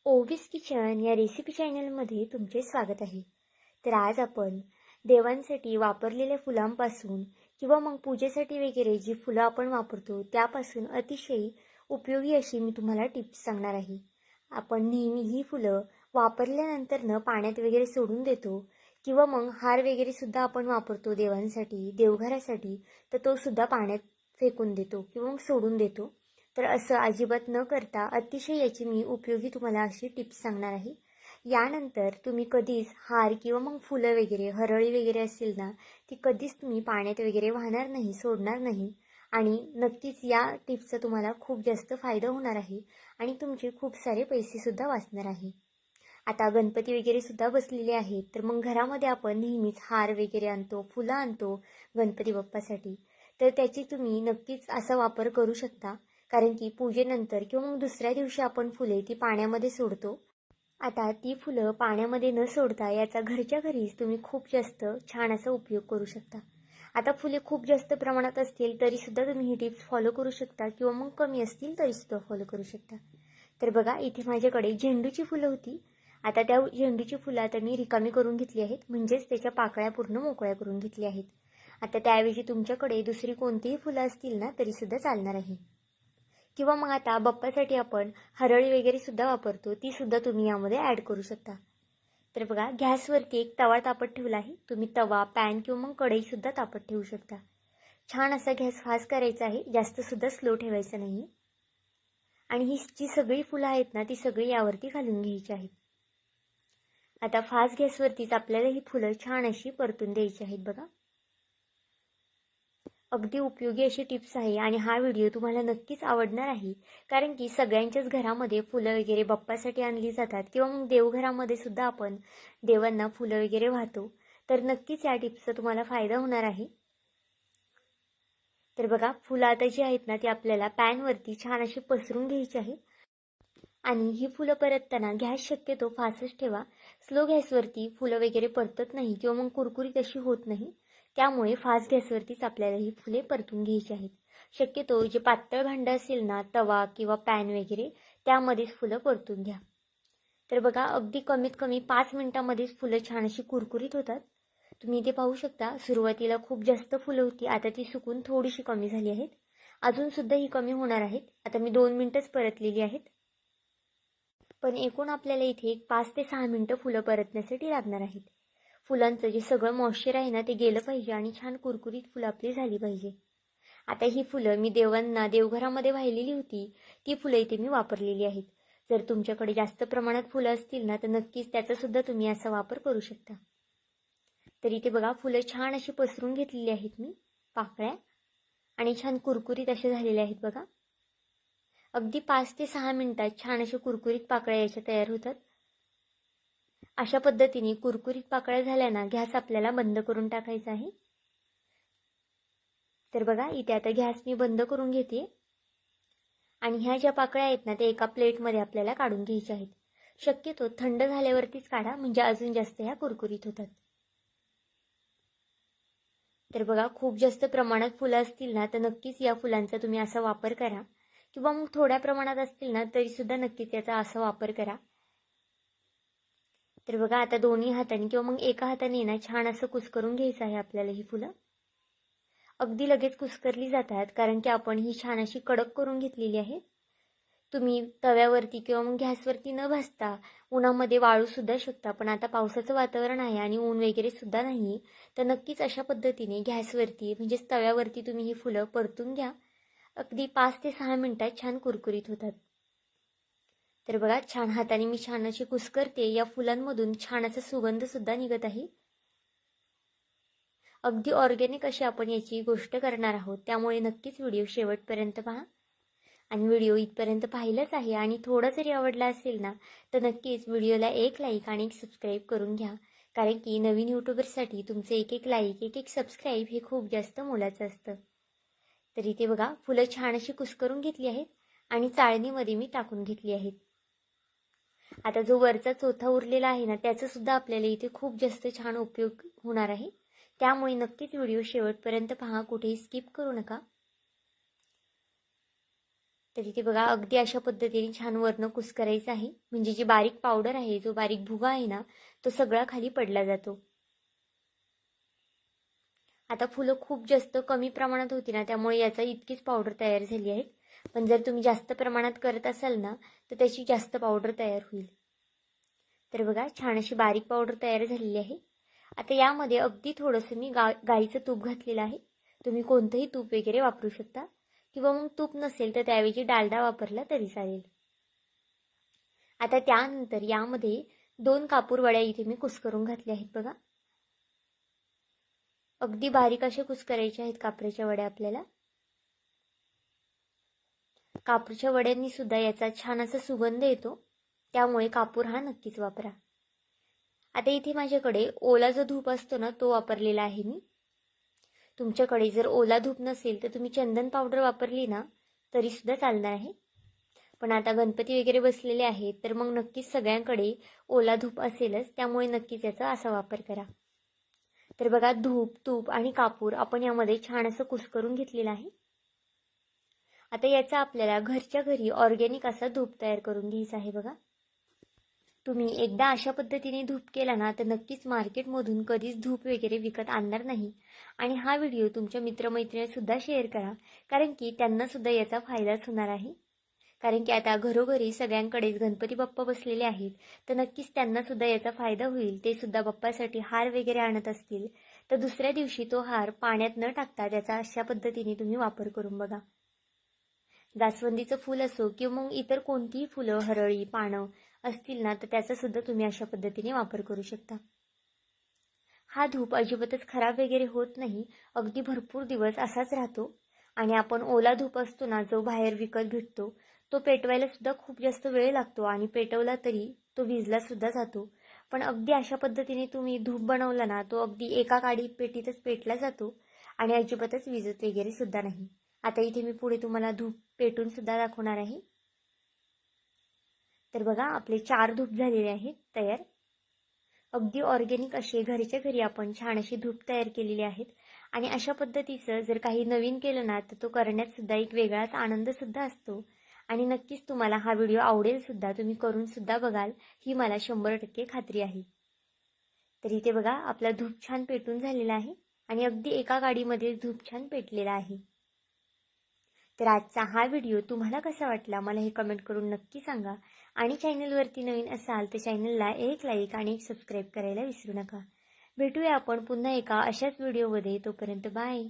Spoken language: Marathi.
ओवीस किचन या रेसिपी चॅनलमध्ये तुमचे स्वागत आहे। तर आज आपण देवांसाठी वापरलेल्या फुलांपासून किंवा मग पूजेसाठी वगैरे जी फुलं आपण वापरतो त्यापासून अतिशय उपयोगी अशी मी तुम्हाला टिप्स सांगणार आहे। आपण नेहमी ही फुलं वापरल्यानंतर पाण्यात वगैरे सोडून देतो किंवा मग हार वगैरे सुद्धा आपण वापरतो देवांसाठी, देवघरासाठी, तर तो सुद्धा पाण्यात फेकून देतो किंवा मग सोडून देतो। तर असं अजिबात न करता अतिशय याची मी उपयोगी तुम्हाला अशी टिप्स सांगणार आहे। यानंतर तुम्ही कधीच हार किंवा मग फुलं वगैरे हरळी वगैरे असेल ना, ती कधीच तुम्ही पाण्यात वगैरे वाहणार नाही, सोडणार नाही आणि नक्कीच या टिप्सचा तुम्हाला खूप जास्त फायदा होणार आहे आणि तुमचे खूप सारे पैसेसुद्धा वाचणार आहे। आता गणपती वगैरे सुद्धा बसलेले आहेत, तर मग घरामध्ये आपण नेहमीच हार वगैरे आणतो, फुलं आणतो गणपती बाप्पासाठी, तर त्याची तुम्ही नक्कीच असा वापर करू शकता। कारण की पूजेनंतर किंवा मग दुसऱ्या दिवशी आपण फुले ती पाण्यामध्ये सोडतो। आता ती फुलं पाण्यामध्ये न सोडता याचा घरच्या घरीच तुम्ही खूप जास्त छान असा उपयोग करू शकता। आता फुले खूप जास्त प्रमाणात असतील तरीसुद्धा तुम्ही ही टिप्स फॉलो करू शकता किंवा मग कमी असतील तरीसुद्धा फॉलो करू शकता। तर बघा, इथे माझ्याकडे झेंडूची फुलं होती। आता त्या झेंडूची फुलं आता मी रिकामी करून घेतली आहेत, म्हणजेच त्याच्या पाकळ्या पूर्ण मोकळ्या करून घेतल्या आहेत। आता त्याऐवजी तुमच्याकडे दुसरी कोणतीही फुलं असतील ना तरीसुद्धा चालणार आहे। किंवा मग आता बाप्पासाठी आपण हरळी वगैरे सुद्धा वापरतो, ती सुद्धा तुम्ही यामध्ये ॲड करू शकता। तर बघा, गॅसवरती एक तवा तापत ठेवला आहे। तुम्ही तवा, पॅन किंवा मग कढईसुद्धा तापत ठेवू शकता। छान असा गॅस फास्ट करायचा आहे, जास्त सुद्धा स्लो ठेवायचा नाही। आणि ही जी सगळी फुलं आहेत ना, ती सगळी यावरती घालून घ्यायची आहेत। आता फास्ट गॅसवरतीच आपल्याला ही फुलं छान अशी परतून द्यायची आहेत। बघा, अगदी उपयोगी अशी टिप्स आहे आणि हा व्हिडिओ तुम्हाला नक्कीच आवडणार आहे। कारण की सगळ्यांच्याच घरामध्ये फुलं वगैरे बाप्पासाठी आणली जातात किंवा मग देवघरामध्ये सुद्धा आपण देवांना फुलं वगैरे वाहतो, तर नक्कीच या टिप्सचा तुम्हाला फायदा होणार आहे। तर बघा, फुलं आता जी आहेत ना ती आपल्याला पॅनवरती छान अशी पसरून घ्यायची आहे आणि ही फुलं परतताना गॅस शक्यतो फास्टच ठेवा। स्लो गॅसवरती फुलं वगैरे परतत नाही किंवा मग कुरकुरीत अशी होत नाही, त्यामुळे फास्ट गॅसवरतीच आपल्याला ही फुले परतून घ्यायची आहेत। शक्यतो जे पातळ भांडं असेल ना, तवा किंवा पॅन वगैरे, त्यामध्येच फुलं परतून घ्या। तर बघा, अगदी कमीत कमी 5 मिनिटांमध्येच फुलं छान अशी कुरकुरीत होतात। तुम्ही इथे पाहू शकता, सुरुवातीला खूप जास्त फुलं होती, आता ती सुकून थोडीशी कमी झाली आहेत। अजून सुद्धा ही कमी होणार आहेत। आता मी 2 मिनिटच परतलेली आहेत, पण एकूण आपल्याला इथे 5 ते 6 मिनिटं फुलं परतण्यासाठी लागणार आहेत। फुलांचं जे सगळं मॉइश्चर आहे ना ते गेलं पाहिजे आणि छान कुरकुरीत फुलं आपली झाली पाहिजे। आता ही फुलं मी देवांना देवघरामध्ये वाहिलेली होती, ती फुलं इथे मी वापरलेली आहेत। जर तुमच्याकडे जास्त प्रमाणात फुलं असतील ना तर नक्कीच त्याचा सुद्धा तुम्ही असा वापर करू शकता। तर इथे बघा, फुलं छान अशी पसरून घेतलेली आहेत मी, पाकळ्या, आणि छान कुरकुरीत असे झालेले आहेत। बघा, अगदी 5 ते 6 मिनिटात छान अशा कुरकुरीत पाकळ्या याच्या तयार होतात। अशा पद्धतीने कुरकुरीत पाकळ्या झाल्या ना, गॅस आपल्याला बंद करून टाकायचा आहे। तर बघा, इथे आता गॅस मी बंद करून घेते आणि ह्या ज्या पाकळ्या आहेत ना, त्या एका प्लेटमध्ये आपल्याला काढून घ्यायच्या आहेत। शक्यतो थंड झाल्यावरतीच काढा, म्हणजे अजून जास्त ह्या कुरकुरीत होतात। तर बघा, खूप जास्त प्रमाणात फुलं असतील ना तर नक्कीच या फुलांचा तुम्ही असा वापर करा, किंवा मग थोड्या प्रमाणात असतील ना तरीसुद्धा नक्कीच याचा असा वापर करा। तर बघा, आता दोन्ही हाताने किंवा मग एका हाताने ना छान असं कुस्करून घ्यायचं आहे आपल्याला ही फुलं। अगदी लगेच कुस्करली जातात, कारण की आपण ही छान अशी कडक करून घेतलेली आहे। तुम्ही तव्यावरती किंवा मग गॅसवरती न भाजता उन्हामध्ये वाळू सुद्धा शकता, पण आता पावसाचं वातावरण आहे आणि ऊन वगैरे सुद्धा नाही, तर नक्कीच अशा पद्धतीने गॅसवरती म्हणजेच तव्यावरती तुम्ही ही फुलं परतून घ्या। अगदी 5 ते 6 मिनिटात छान कुरकुरीत होतात। तर बघा, छान हाताने मी छान अशी कुस्करते, या फुलांमधून छान असा सुगंध सुद्धा निघत आहे। अगदी ऑर्गॅनिक अशी आपण याची गोष्ट करणार आहोत, त्यामुळे नक्कीच व्हिडिओ शेवटपर्यंत पहा। आणि व्हिडिओ इथपर्यंत पाहिलाच आहे आणि थोडा जरी आवडला असेल ना तर नक्कीच व्हिडिओला एक लाईक आणि एक सबस्क्राईब करून घ्या, कारण की नवीन यूट्यूबरसाठी तुमचे एक एक लाईक, एक एक सबस्क्राईब हे खूप जास्त मोलाचं असतं। तर इथे बघा, फुलं छान अशी कुस्करून घेतली आहेत आणि चाळणीमध्ये मी टाकून घेतली आहेत। आता जो वरचा चोथा उरलेला आहे ना त्याचा सुद्धा आपल्याला इथे खूप जास्त छान उपयोग होणार आहे, त्यामुळे नक्कीच व्हिडिओ शेवटपर्यंत पहा, कुठेही स्किप करू नका। तर इथे बघा अगदी अशा पद्धतीने छान वरनं कुस्करायचं आहे, म्हणजे जी बारीक पावडर आहे, जो बारीक भुगा आहे ना, तो सगळा खाली पडला जातो. आता फुलं खूप जास्त कमी प्रमाणात होती ना, त्यामुळे याचा इतकीच पावडर तयार झाली आहे. पण जर तुम्ही जास्त प्रमाणात करत असाल ना, तर त्याची जास्त पावडर तयार होईल. तर बघा छान अशी बारीक पावडर तयार झालेली आहे. आता यामध्ये अगदी थोडंसं मी गाईचं तूप घातलेलं आहे. तुम्ही कोणतंही तूप वगैरे वापरू शकता, किंवा मग तूप नसेल तर त्याऐवजी डालडा वापरला तरी चालेल. आता त्यानंतर यामध्ये 2 कापूर वड्या इथे मी कुस्करून घातल्या आहेत बघा. अगदी बारीक असे कुस्करायचे आहेत कापराच्या वड्या आपल्याला. कापूरच्या वड्यांनी सुद्धा याचा छान असा सुगंध येतो, त्यामुळे कापूर हा नक्कीच वापरा. आता इथे माझ्याकडे ओला जो धूप असतो ना, तो वापरलेला आहे मी. तुमच्याकडे जर ओला धूप नसेल तर तुम्ही चंदन पावडर वापरली ना तरी सुद्धा चालणार आहे. पण आता गणपती वगैरे बसलेले आहेत, तर मग नक्कीच सगळ्यांकडे ओला धूप असेलच, त्यामुळे नक्कीच याचा असा वापर करा. तर बघा धूप, तूप आणि कापूर आपण यामध्ये छान असं कुस्करून घेतलेलं आहे. आता याचा आपल्याला घरच्या घरी ऑर्गॅनिक असा धूप तयार करून घ्यायचा आहे बघा. तुम्ही एकदा अशा पद्धतीने धूप केला ना, तर नक्कीच मार्केटमधून कधीच धूप वगैरे विकत आणणार नाही. आणि हा व्हिडिओ तुमच्या मित्रमैत्रिणींसुद्धा शेअर करा, कारण की त्यांनासुद्धा याचा फायदाच होणार आहे. कारण की आता घरोघरी सगळ्यांकडेच गणपती बाप्पा बसलेले आहेत, तर नक्कीच त्यांनासुद्धा याचा फायदा होईल. ते सुद्धा बाप्पासाठी हार वगैरे आणत असतील, तर दुसऱ्या दिवशी तो हार पाण्यात न टाकता त्याचा अशा पद्धतीने तुम्ही वापर करून बघा. जास्वंदीचं फूल असो किंवा मग इतर कोणतीही फुलं, हरळी, पानं असतील ना, तर त्याचा सुद्धा तुम्ही अशा पद्धतीने वापर करू शकता. हा धूप अजिबातच खराब वगैरे होत नाही, अगदी भरपूर दिवस असाच राहतो. आणि आपण ओला धूप असतो ना, जो बाहेर विकत भेटतो, तो पेटवायला सुद्धा खूप जास्त वेळ लागतो आणि पेटवला तरी तो विजला सुद्धा जातो. पण अगदी अशा पद्धतीने तुम्ही धूप बनवला ना, तो अगदी एका काडी पेटीतच पेटला जातो आणि अजिबातच विजत वगैरे सुद्धा नाही. आता इथे मी पुढे तुम्हाला धूप पेटून सुद्धा दाखवणार आहे. तर बघा आपले 4 धूप झालेले आहेत तयार. अगदी ऑर्गॅनिक असे घरच्या घरी आपण छान अशी धूप तयार केलेली आहेत. आणि अशा पद्धतीचं जर काही नवीन केलं ना, तर तो करण्यात सुद्धा एक वेगळाच आनंद सुद्धा असतो. आणि नक्कीच तुम्हाला हा व्हिडिओ आवडेल सुद्धा, तुम्ही करून सुद्धा बघाल ही मला 100% खात्री आहे. तर इथे बघा आपला धूप छान पेटून झालेला आहे आणि अगदी एका गाडीमध्ये धूप छान पेटलेला आहे. तर आजचा हा व्हिडिओ तुम्हाला कसा वाटला मला हे कमेंट करून नक्की सांगा. आणि चॅनलवरती नवीन असाल तर चॅनलला एक लाईक आणि एक सबस्क्राईब करायला विसरू नका. भेटूया आपण पुन्हा एका अशाच व्हिडिओमध्ये. तोपर्यंत बाय.